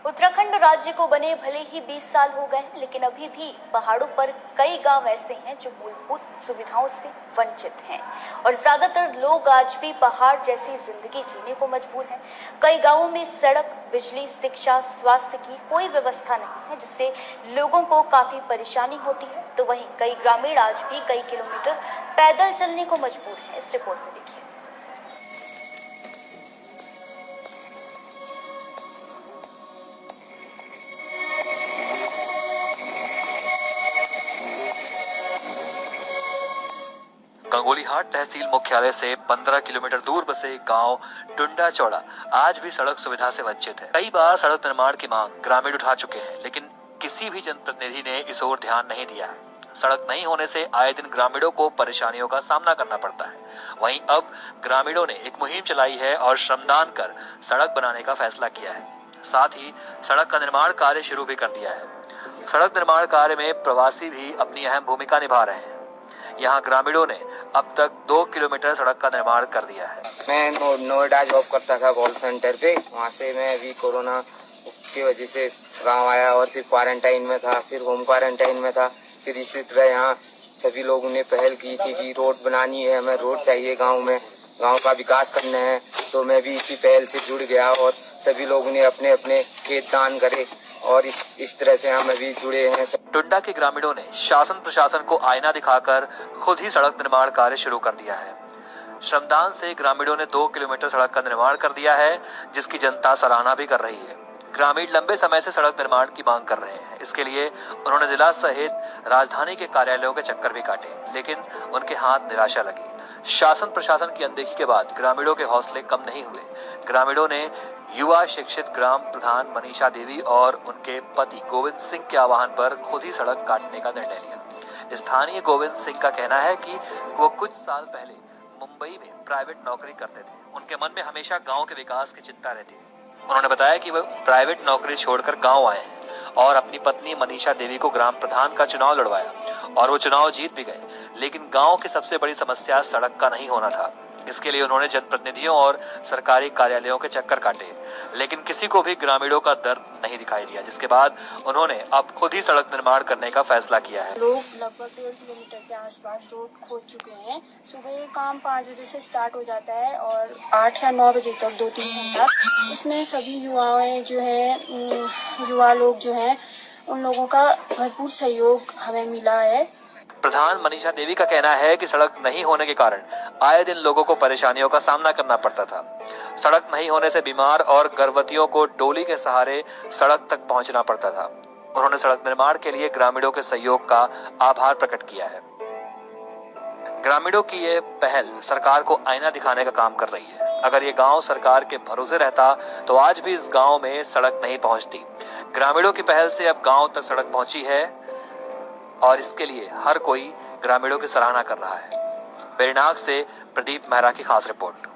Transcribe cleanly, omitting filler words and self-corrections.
उत्तराखंड राज्य को बने भले ही 20 साल हो गए, लेकिन अभी भी पहाड़ों पर कई गांव ऐसे हैं जो मूलभूत सुविधाओं से वंचित हैं और ज्यादातर लोग आज भी पहाड़ जैसी जिंदगी जीने को मजबूर हैं। कई गांवों में सड़क, बिजली, शिक्षा, स्वास्थ्य की कोई व्यवस्था नहीं है, जिससे लोगों को काफी परेशानी होती है। तो वहीं कई ग्रामीण आज भी कई किलोमीटर पैदल चलने को मजबूर हैं। इस रिपोर्ट में देखिए। गंगोलीहाट तहसील मुख्यालय से 15 किलोमीटर दूर बसे गांव टुंडा चौड़ा आज भी सड़क सुविधा से वंचित है। कई बार सड़क निर्माण की मांग ग्रामीण उठा चुके हैं, लेकिन किसी भी जनप्रतिनिधि ने इस ओर ध्यान नहीं दिया है। सड़क नहीं होने से आए दिन ग्रामीणों को परेशानियों का सामना करना पड़ता है। वहीं अब ग्रामीणों ने एक मुहिम चलाई है और श्रमदान कर सड़क बनाने का फैसला किया है। साथ ही सड़क का निर्माण कार्य शुरू भी कर दिया है। सड़क निर्माण कार्य में प्रवासी भी अपनी अहम भूमिका निभा रहे हैं। यहाँ ग्रामीणों ने अब तक 2 किलोमीटर सड़क का निर्माण कर दिया है। मैं नोएडा जॉब करता था कॉल सेंटर पे, वहाँ से मैं अभी कोरोना की वजह से गांव आया और फिर क्वारंटाइन में था, फिर होम क्वारंटाइन में था। फिर इसी तरह यहाँ सभी लोगों ने पहल की थी कि रोड बनानी है, हमें रोड चाहिए गांव में, गांव का विकास करना है। तो मैं भी इसी पहल से जुड़ गया और सभी लोगों ने अपने अपने खेत दान करे और इस तरह से हम अभी जुड़े हैं। टुंडा के ग्रामीणों ने शासन प्रशासन को आईना दिखाकर खुद ही सड़क निर्माण कार्य शुरू कर दिया है। श्रमदान से ग्रामीणों ने 2 किलोमीटर सड़क का निर्माण कर दिया है, जिसकी जनता सराहना भी कर रही है। ग्रामीण लंबे समय से सड़क निर्माण की मांग कर रहे हैं। इसके लिए उन्होंने जिला सहित राजधानी के कार्यालयों के चक्कर भी काटे, लेकिन उनके हाथ निराशा लगी। शासन प्रशासन की अनदेखी के बाद ग्रामीणों के हौसले कम नहीं हुए। ग्रामीणों ने युवा शिक्षित ग्राम प्रधान मनीषा देवी और उनके पति गोविंद सिंह के आह्वान पर खुद ही सड़क काटने का निर्णय लिया। स्थानीय गोविंद सिंह का कहना है कि वो कुछ साल पहले मुंबई में प्राइवेट नौकरी करते थे। उनके मन में हमेशा गांव के विकास की चिंता रहती है। उन्होंने बताया कि वो प्राइवेट नौकरी छोड़कर गांव आए हैं और अपनी पत्नी मनीषा देवी को ग्राम प्रधान का चुनाव लड़वाया और वो चुनाव जीत भी गए। लेकिन गांव की सबसे बड़ी समस्या सड़क का नहीं होना था। इसके लिए उन्होंने जनप्रतिनिधियों और सरकारी कार्यालयों के चक्कर काटे, लेकिन किसी को भी ग्रामीणों का दर्द नहीं दिखाई दिया, जिसके बाद उन्होंने अब खुद ही सड़क निर्माण करने का फैसला किया है। लोग लगभग 1.5 किलोमीटर के आसपास रोड खोद चुके हैं। सुबह ये काम 5 बजे से स्टार्ट हो जाता है और 8 या 9 बजे तक 2-3 घंटा। इसमें सभी युवा लोग जो हैं उन लोगों का भरपूर सहयोग हमें मिला है। प्रधान मनीषा देवी का कहना है कि सड़क नहीं होने के कारण आए दिन लोगों को परेशानियों का सामना करना पड़ता था। सड़क नहीं होने से बीमार और गर्भवतियों को डोली के सहारे सड़क तक पहुंचना पड़ता था। उन्होंने सड़क निर्माण के लिए ग्रामीणों के सहयोग का आभार प्रकट किया है। ग्रामीणों की ये पहल सरकार को आईना दिखाने का काम कर रही है। अगर ये गांव सरकार के भरोसे रहता तो आज भी इस गांव में सड़क नहीं पहुंचती। ग्रामीणों की पहल से अब गांव तक सड़क पहुंची है और इसके लिए हर कोई ग्रामीणों की सराहना कर रहा है। वेरीनाग से प्रदीप मेहरा की खास रिपोर्ट।